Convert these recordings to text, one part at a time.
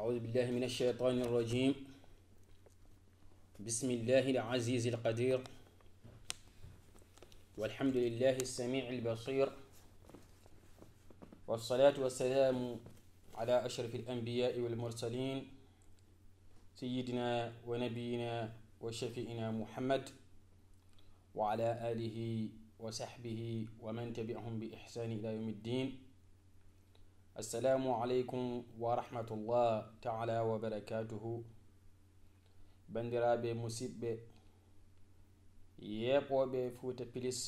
أعوذ بالله من الشيطان الرجيم. بسم الله العزيز القدير، والحمد لله السميع البصير، والصلاة والسلام على أشرف الأنبياء والمرسلين سيدنا ونبينا وشفيئنا محمد وعلى آله وصحبه ومن تبعهم بإحسان إلى يوم الدين. السلام عليكم ورحمة الله تعالى وبركاته. بندرابي مسيبة يبوبي فوت بليس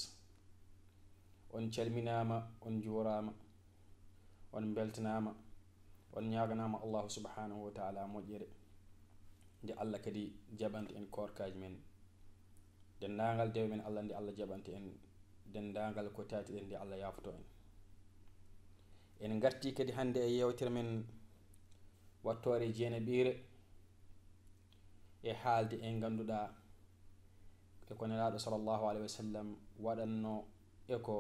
on calminama on jurama on beltanama on ñaganama Allah subhanahu wa ta'ala moƴƴere nde Allah kadi jaɓanti en korkaji men dendagal dewe men Allah nde Allah jaɓanti en dendagal ko tati en nde Allah yafoto en garti kadi hande e yewtere men wattore jeeneɓire e haalde en ganduɗa e ko nelaɗo sallallahu alaihi wa sallam waɗanno e ko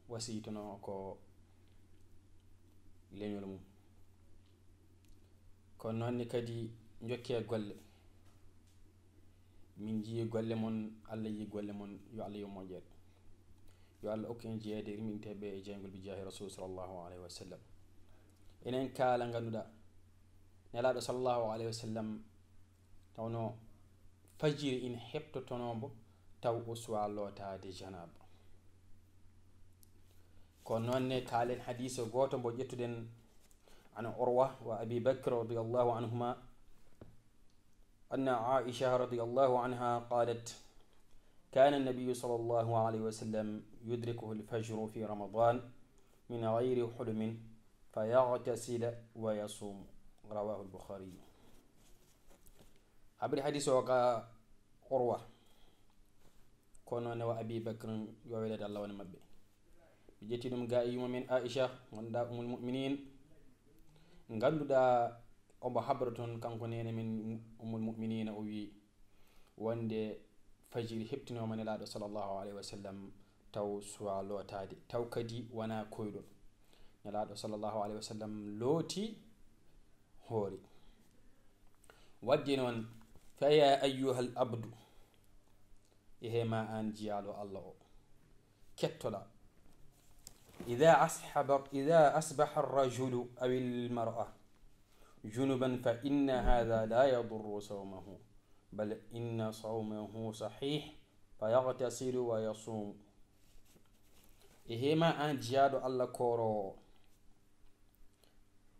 wasitono ko leñol mum. kono noonni kadi jokke golle min jii golle mon, Allah yi golle mon, yo Allah yo moƴƴere, yo Allah okku en jeeyede rimminteɓe e jeygol bi jaahi rasul sallallahu alaihi wa sallam. enen kaala ganduɗa nelaɗo sallallahu alaihi wa sallam tawno fajiri in heptotonombo taw o suwa lootade janaba. kono noonne kaalen hadise goto mbo ƴettuɗen an Urwa wa Abi Bakr radiyallahu anhuma أن عائشة رضي الله عنها قالت: كان النبي صلى الله عليه وسلم يدركه الفجر في رمضان من غير حلم فيغتسل ويصوم. رواه البخاري. أبري حديث وقع Urwa kono ne wa Abi Bakr yo welede Allah woni mabbe bi jetti dum ga yuma men Aisha wonda umul mu'minin ganduda omo habraton kanko nene min umul mu'minin o wi wonde fajiri heptinoma nelaɗo sallallahu alaihi wasallam taw suwa lotade taw kadi wana koyɗo nelaɗo sallallahu alaihi wasallam looti hoori waddi noon fa ya ayyuhal abdu إهما أن جيالو الله كتلا إذا أصبح الرجل أو المرأة جنبا فإن هذا لا يضر صومه بل إن صومه صحيح فيغتسل ويصوم. إهما أن جيالو الله كورو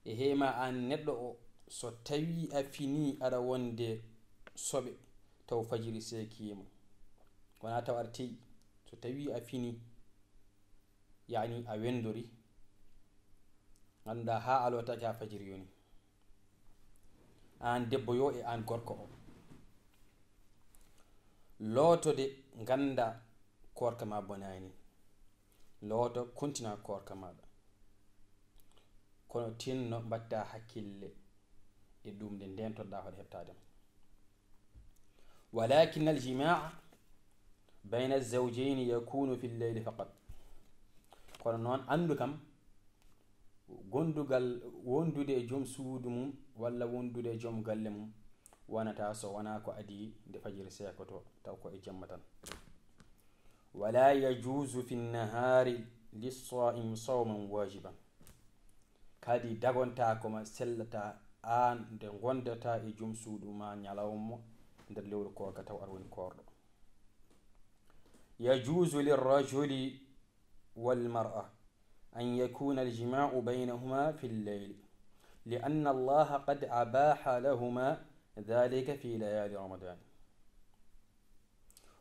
إهما أن ندعو ستوي أفني أرى وندي صبي تو فجر سيكيم wana taw arti so tawi a fini yani a wendori anda ha alotake ha fajiri yoni an debbo yo e an gorko o lootode ganda korka ma bonani looto kontina korka maɗa kono tinno mbatta hakkille e ɗumde ndentoɗa hoɗe heɓtadema. walakin aljimaa بين الزوجين يكون في الليل فقط. kono noon andu kam gondugal wondude e joom suudu mum walla wondude e joom galle mum wonata so wona ko adi nde fajiri sekoto taw ko e jamma tan. wala yajuzu fi nnahari lis-sa'im sawman wajiban. kadi dagonta koma sellata an nde gondata e joom suudu ma ñalawma nder lewru korka taw ar woni korɗo. يجوز للرجل والمرأة أن يكون الجماع بينهما في الليل لأن الله قد أباح لهما ذلك في ليالي رمضان.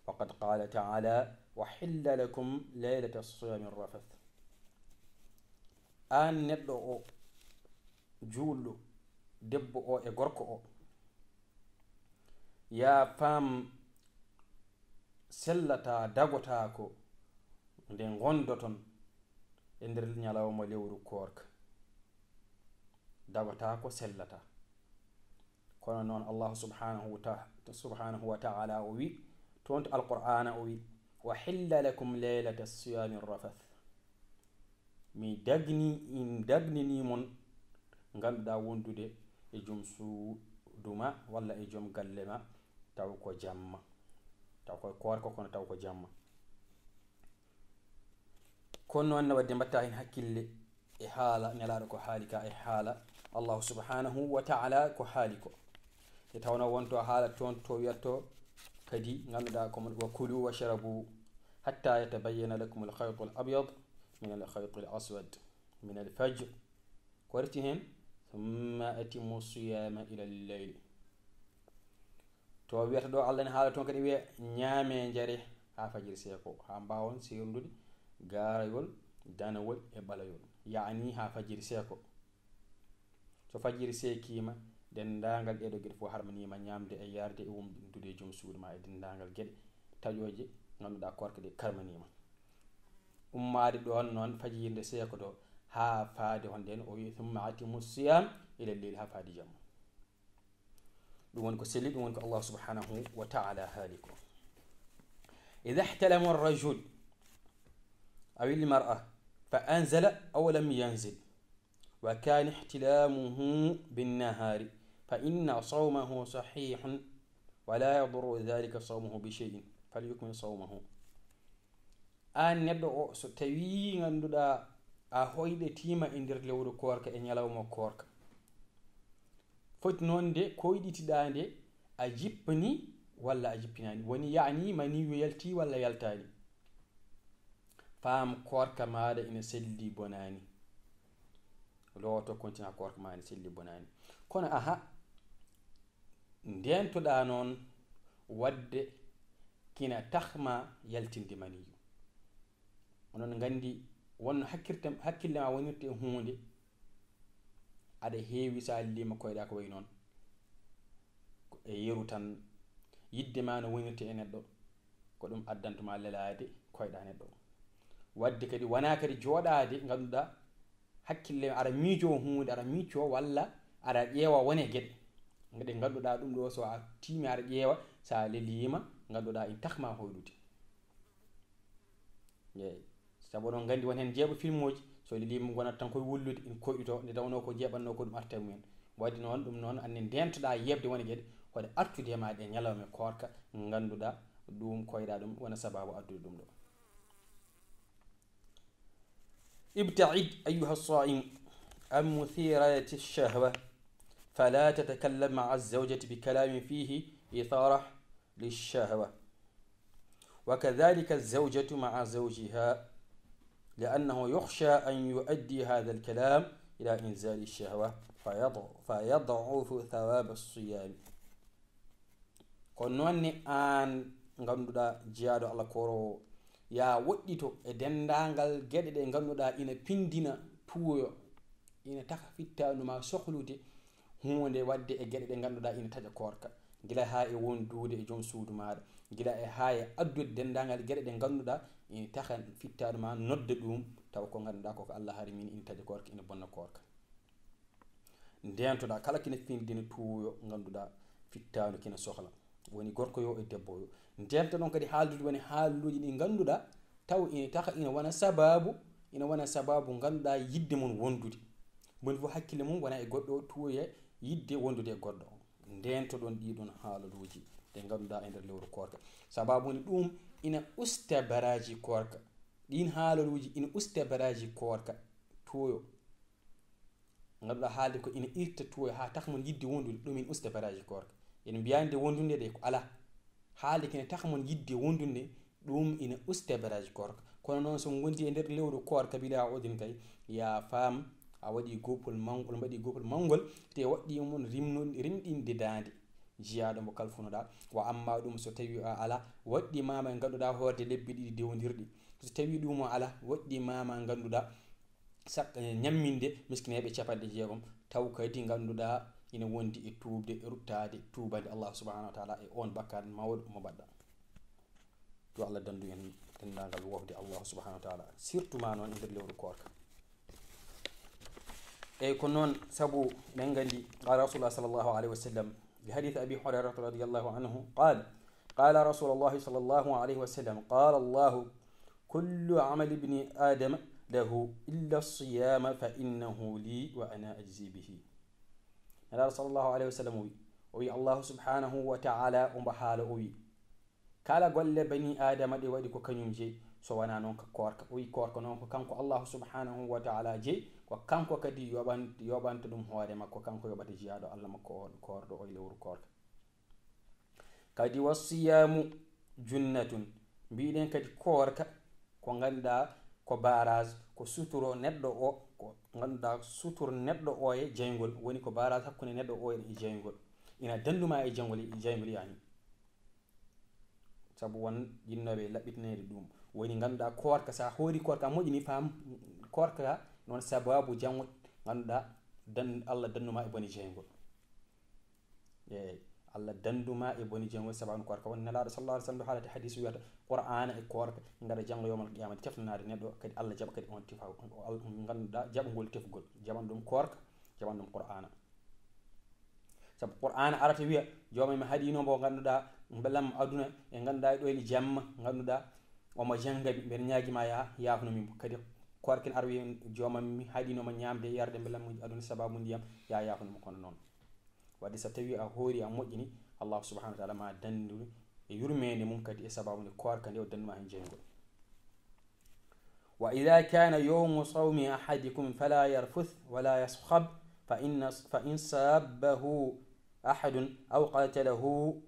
وقد قال تعالى: وحل لكم ليلة الصيام الرفث. أن ندعو جول دبو أو إغركو يا فام sellata dagota ko nde gondoton e nder ñalawma lewru korka dagota ko sellata. kono noon Allah subhanahu wa ta'ala o wi toon to alqur'ana o wi wa hilla lakum laylata siyami rafath. mi dagnini mon ganduɗa wondude e joom suuduma walla e joom galle ma taw ko jamma, taw ko koorka kono taw ko jamma. kono noon ne wadde mbatta hen hakkille e haala nelaɗo ko haali ka, e haala allahu subhanahu wa ta'ala ko haali ko. e tawno wonto haala toon to wiyatto kadi ganduɗa ko wa kulu washrabu hatta yatabayyana lakum al-khayt al-abyad min al-khayt al-aswad min al-fajr ko reti hen thumma atimu siyama ila al-layl. to wiyata ɗo Allah ne haala toon kadi wiya ñaame jare ha fajiri seeko, ha mbawon sirndude garayol danawol e ɓalayol, yaani ha fajiri seeko. so fajiri seekima dendagal ɗeɗo gueɗe fof harmanima ñamde e yarde e wumdude e joom suudu ma e dendagal gueɗe taƴoje ganduɗa korka ɗe karmanima. ummade ɗon noon fajirde seeko ɗo ha faade hon nden o wi thumma atimu siyam ila lleyli, ha faadi jamma. ɗum woni ko selli, ɗum woni ko Allah subhanahu wa ta'ala haali ko. idha ihtalama ar-rajul aw al-mar'a fa anzala aw lam yanzil wa kana ihtilamuhu bin-nahari fa inna sawmahu sahihun wa la yadurru dhalika sawmuhu bi shay'in falyukmil sawmahu. an neɗɗo o so tawi ganduɗa a hoyɗe tima e nder lewru korka e ñalawma korka, foti noon nde koyɗitiɗa nde a jippani walla a jippinani, woni yani maniyu yalti walla yaltani, faam korka maɗa ina selli bonani, lowoto kontina korka ma ina selli bonani. kono aha ndentoɗa noon wadde kina tahma yaltinde maniyu, onon gandi wonno hakkille ma wonirte e hunde aɗa heewi sa lima koyɗa ko way noon e yeru tan yidde ma no wonirte e neɗɗo ko ɗum addantuma lelade koyɗa neɗɗo. wadde kadi wona kadi jooɗade ganduɗa hakkille aɗa miijo hunde, aɗa micco walla aɗa ƴeewa wone gueɗe ɗe ganduɗa ɗum ɗo so a timi aɗa ƴeewa sa lelima ganduɗa in tahma hoyɗude. yeyi sabu onon gandi won hen jeeɓo film uji so lelima gonata tan koye wullude in koyɗuto nde tawno ko jeeɓanno ko ɗum arta mumen. wadde noon ɗum noon anne ndentoɗa yebde wone gueɗe koɗe artude e maɗe ñalawma korka ganduɗa ɗum koyɗa ɗum wona sababu addude ɗum ɗo. ابتعد أيها الصائم عن مثيرات الشهوة فلا تتكلم مع الزوجة بكلام فيه إثارة للشهوة، وكذلك الزوجة مع زوجها، لأنه يخشى أن يؤدي هذا الكلام إلى إنزال الشهوة فيضعف ثواب الصيام. كنوني أن غندودا جيادو على كورو ya woɗɗito e dendagal gueɗe ɗe ganduɗa ina pindina tuwoyo, ina taka fittanuma sohlude hunde wadde e gueɗe ɗe ganduɗa ina taƴa korka, gila ha e wondude e joom suudu maɗa, gila e ha e addude dendagal gueɗe ɗe ganduɗa ina taka fittanuma nodde ɗum taw ko ganduɗa koko Allah harimin ina taƴa korka, ina bonna korka. ndentoɗa kala kina findina tuwoyo ganduɗa fittanu kina sohla, woni gorko yo e debbo yo. ndenta ɗon kadi haaldude woni haaluji ɗi ganduɗa taw ina taka ina wona sababu ganduɗa yidde mon wondude, woni fo hakkille mum wona e goɗɗo tuwoye yidde wondude e goɗɗo o. ndento ɗon ɗiɗon haalaluji ɗe ganduɗa e nder lewru korka, sababu woni ɗum ina usta baraji korka, ɗin haalaluji ina usta baraji korka tuwoyo ganduɗa haalde ko ina irta tuwoyo ha taka mon yidde wondude, ɗum ina usta baraji korka. en mbiyande wondunde ɗe ko ala, haalde kene taka mon yidde wondunde ɗum ina usta baraji korka. kono noon so gondi e nder lewru korka bila odin kay ya faam a waɗi gopol mangol, mbaɗi gopol mangol te waɗɗi mon rimɗinde dande jiyaɗo mo kalfunoɗa. wa amma ɗum so tawi a ala waɗɗi mama e ganduɗa horde lebbi ɗiɗi dewdirɗi, so tawi ɗum o ala waɗɗi mama ganduɗa sak ñamminde miskineɓe capanɗe jeegom, taw kadi ganduɗa ina wondi e tuubde e ruttade tuubande Allah subhanahu wa ta'ala e on bakkar mawɗo mo baɗɗa. to Allah dandu en dendagal wofde Allah subhanahu wa ta'ala, surtout ma noon e nder lewru korka. eyyi ko noon saabu men gandi qala rasulullah sallallahu alayhi wa sallam bi hadith abi hurairah radiyallahu anhu qala rasulullah sallallahu alayhi wa sallam qala Allah kullu amali ibni adam lahu illa as-siyama fa innahu li wa ana ajzi bihi. nelaɗo sallllahu alayhi wa sallam o wi allahu subhanahu wa taala ombo haala o wi kala golle bani adama ɗi waɗi ko kañum jeyi so wona noon ko korka o wi korka noon ko kanko allahu subhanahu wa taala jeyi ko kanko kadi yoɓanta ɗum hoore makko kanko yoɓata jiyaɗo allah makko on korɗo o e lewru korka kadi wasiyamu junnatun mbiɗen kadi korka ko ganduɗa ko barage ko suturo neɗɗo o ko ganduɗa sutur neɗɗo o e jeygol woni ko barage hakkude neɗɗo o e jeygol ina danduma e jeygol yani saabu won yinnoɓe laɓɓitinede ɗum woni ganduɗa korka sa hoori korka moƴƴini faam korka noon sababu jango ganduɗa Allah danduma e boni jeygol eyi Allah danduma e boni jeygol sababu korka woni nelaɗo sallallahu alaihi wasallam haalata hadis wiyata qur'ana e korka ngara jango yawmal qiyamah tefnanade neɗɗo kadi Allah jaɓa kadi on tifa ganduɗa jaɓgol tefgol jaɓan ɗum korka jaɓan ɗum qur'ana sabu qur'ana arata wiya jomam mi haɗinomo ganduɗa belam aduna e ganduɗa ɗo ene jamma ganduɗa omo jangaɓe mbeɗa ñaguima yafunomin kadi korken ar wiya jomam mi haɗinoma ñamde e yarde belam aduna sababu ndiyam yafunomo kono noon wadde so tawi a hoori a moƴƴini Allah subhanahu wa ta'ala ma dandu e yurmede mum kadi e sababu nde korka nde o danduma hen jeygol wa idha kana yawmu sawmi ahadikum fala yarfuth wala yaskhab fa in sabbahu ahadun aw qatalahu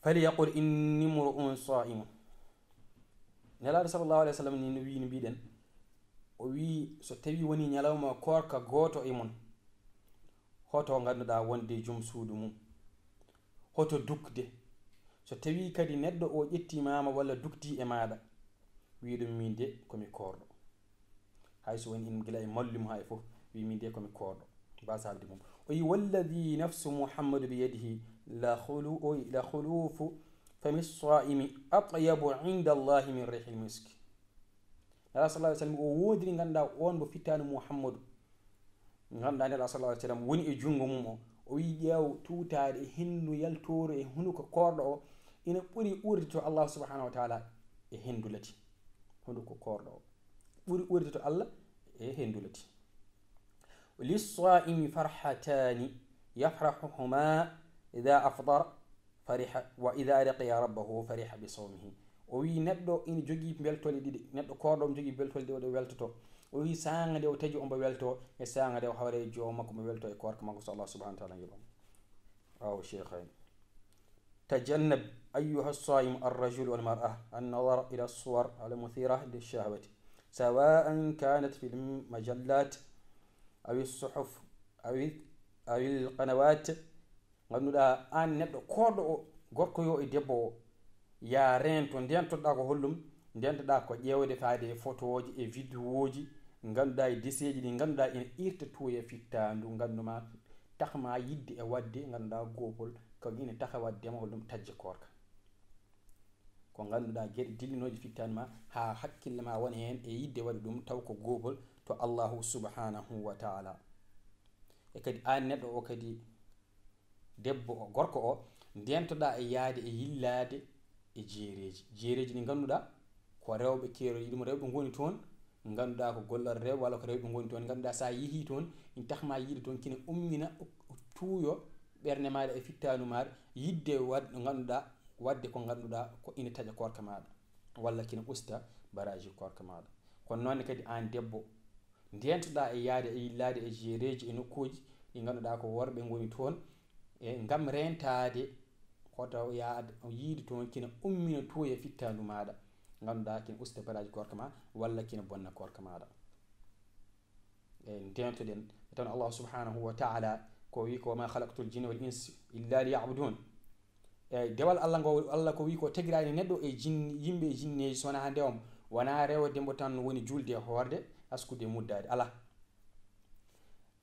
falyaqul inni mur'un sa'imun nelaɗo sallallahu alayhi wa sallam ni no wi no mbiɗen o wi so tawi woni ñalawma korka goto e mon hoto ganduɗa wonde joom suudu mum hoto dukde so tawi kadi neɗɗo o ƴettimama walla dukdi e maɗa wiɗum min de komi korɗo hayso woni in gila e mallum ha e foof wi min de komi korɗo basabde mum o yi walladi nafsu muhammadu biyadihi la khulufu fami saimi atyabu inda allahi min rihil miski nela sallah sallam o wodiri ganduɗa on mo fittano muhammadu ganduɗa nela sallah sallam woni e jungo mum o wi ƴeew tuutade e hendu yaltoro e hunuko korɗo o ina ɓuuri urde to Allah subhanahu wa ta'ala e hendu lati hunuko korɗo o ɓuuri urde to Allah e hendu lati lissaimi farhatani yafrahuhuma idha afdara fariha wa idha laqiya rabbahu fariha bi sawmihi o wi neɗɗo ina jogui beltole ɗiɗi neɗɗo korɗo mo jogui beltole ɗe o weltoto o wi sanga nde o taji ombo welto e sanga nde o hawre e joom makko mo welto e korka makko so Allah subhanahu wa ta'ala yoɓam aw cheikhain tajannab أيها الصائم الرجل والمرأة النظر إلى الصور المثيرة للشهوة سواء كانت في المجلات أو الصحف أو القنوات ganduɗa an neɗɗo koɗɗo o gorko yo e debbo o ya rento ndentoɗa ko hollum ndentoɗa ko ƴewde faade e photoji e vidéo ji ganduɗa e deseji ɗi ganduɗa ina irta tuya fittandu ganduma tahma yidde e wadde ganduɗa gopol ko ina taha waddema hollum tajje korka ko ganduɗa gueɗe dillinoji fittani ma ha hakkille ma wona hen e yidde waɗi ɗum taw ko gopol to Allahu subhanahu wa ta'ala e kadi an neɗɗo o kadi debbo o gorko o ndentoɗa e yaade e yillade e jeereji ɗi ganduɗa ko rewɓe keero yiɗum rewɓe goni toon ganduɗa ko gollal rewɓe walla ko rewɓe goni toon ganduɗa sa yeehi toon in tahma yiide toon kina ummina tuuyo ɓerde maɗa e fittanu maɗa yidde wadde ganduɗa wadde ko ganduɗa ko ina taƴa korka maɗa walla kina usta baraji korka maɗa kono noon kadi an debbo ndentoɗa e yaade e yillade e jeereji e nokkuji ɗi ganduɗa ko worɓe goni toon e gam rentade hoto yaade yiide toon kina ummina tuuya fittandu maɗa ganduɗa kina usta baraji korka ma walla kina bonna korka maɗa e ndentoɗen tan Allah subhanahu wa ta'ala ko wi ko ma khalaqtul jinna wal insa illa liya'budun e dewal Allah ngo Allah ko wi ko tagirani neɗɗo e yimɓe e jinneji sona ndewam wona rewde mbo tan woni julde horde askude muddade ala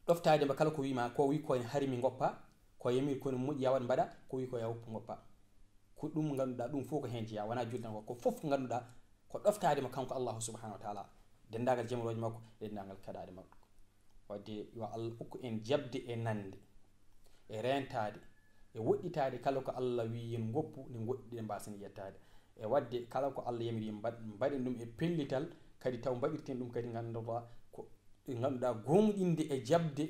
ɗoftade mba kala ko wima ko wi ko harimi goppa ko yamir kono moƴƴi yawat mbaɗa ko wi ko yawuppo goppa ko ɗum ganduɗa ɗum fof ko hen jeeya wona julde ko fof ganduɗa ko ɗoftade mo kanko Allah subhanahu wa ta'ala dendagal jamroji makko dendagal kaɗade makko wadde yo Allah ukku en jabde e nande e rentade e woɗɗitade kala ko Allah wi yen goppu ne goɗɗi mbasen yettade e wadde kala ko Allah yamiri mbaɗen ɗum e pellital kadi taw mbaɗirten ɗum kadi ganduɗa ko ganduɗa gomɗinde e jabde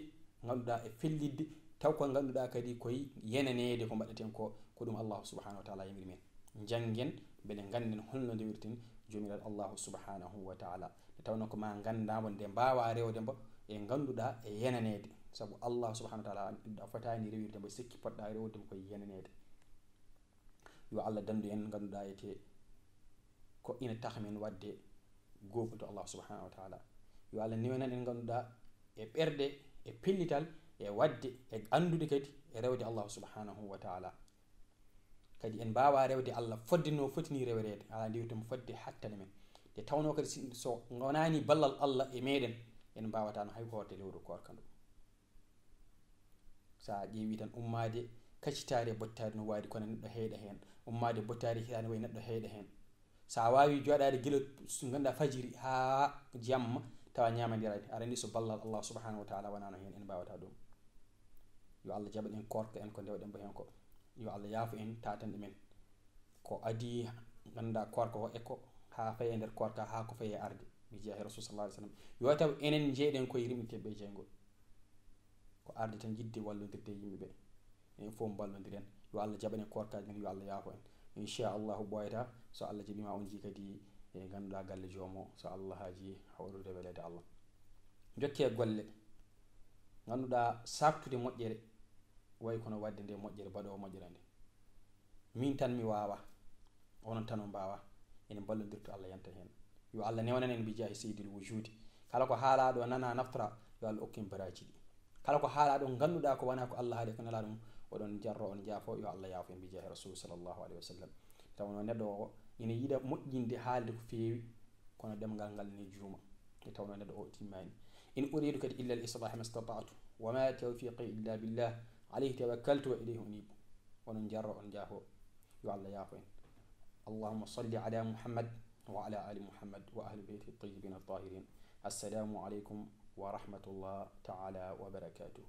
ganduɗa e fellidde taw ko ganduɗa kadi koye yenanede ko mbaɗeten ko ɗum allahu subhanahu wa taala yimiri men janggen beele ganden holno dewirten jomiraɗo allahu subhanahu wa taala nde tawno ko ma gandamo nde mbawa rewde mbo e ganduɗa e yenanede saabu allah subhanahu wa taala a fotani rewirde mbo sikki poɗɗa rewde koye yenanede yo allah dandu en ganduɗa ete ko ina taha men wadde goɓude allah subhanahu wa taala yo allah newanan en ganduɗa e ɓerɗe e pellital e wadde e andude kadi e rewde allah subhanahu wa taala kadi en mbawa rewde allah fodde no fotini rewrede ala ndiwtemo fodde hattane men te tawno kadi so gonani ballal allah e meɗen en mbawatano hay horte lewru korka ndu sa ƴeewi tan ummade kaccitare bottari no waadi kono neɗɗo heyɗa hen ummade bottari hitande way neɗɗo heyɗa hen sa wawi joɗade guila ganduɗa fajiri ha jamma tawa ñamandirade aɗa andi so ballal allah subhanahu wa taala wonano hen en mbawata ɗum yo allah jaɓan en korka en ko dewɗen bo hen ko yo allah yaafo en tatanɗe men ko adi ganduɗa korka o eko ha faye nder korka ha ko faye arde mi jeeya rasul sallallahu alaihi wasallam yo taw enen jeeɗen koye rimteɓe jeygol ko arde tan yidde wallodirde yimɓeɓe en fof ballodiren yo allah jaɓan en korkaji men yo allah yaafo en inchallahu ɓoyata so allah jaɓima on ji kadi e ganduɗa galle joomo so allah haaji hawrude welede allah jokke golle ganduɗa saktude moƴƴere way kono wadde nde moƴƴere baɗowo moƴƴere nde min tan mi wawa onon tan on mbawa ene ballodirto allah yanta hen yo allah newanan en bijahi seydil wujudi kala ko haalaɗo nana naftora yo allah okkin baraji ɗi kala ko haalaɗo ganduɗa ko wona ko allah haali ko nela ɗum oɗon jarro on jaafo yo allah yaafo en bijahi rasul sallallahu alaihi wasallam tawno neɗɗo o ina yiiɗa moƴƴinde haalde ko feewi kono ɗemgal ngal ne juuma e tawno neɗɗo o timmani in uridu kadi illa al islah ma stata'tu wa ma tawfiqi illa billah alayhi tawakkaltu wa ilayhi unib onon jarro on jaafo yo allah yaafo en اللهم صل على محمد وعلى آل محمد وأهل بيته الطيبين الطاهرين السلام عليكم ورحمة الله تعالى وبركاته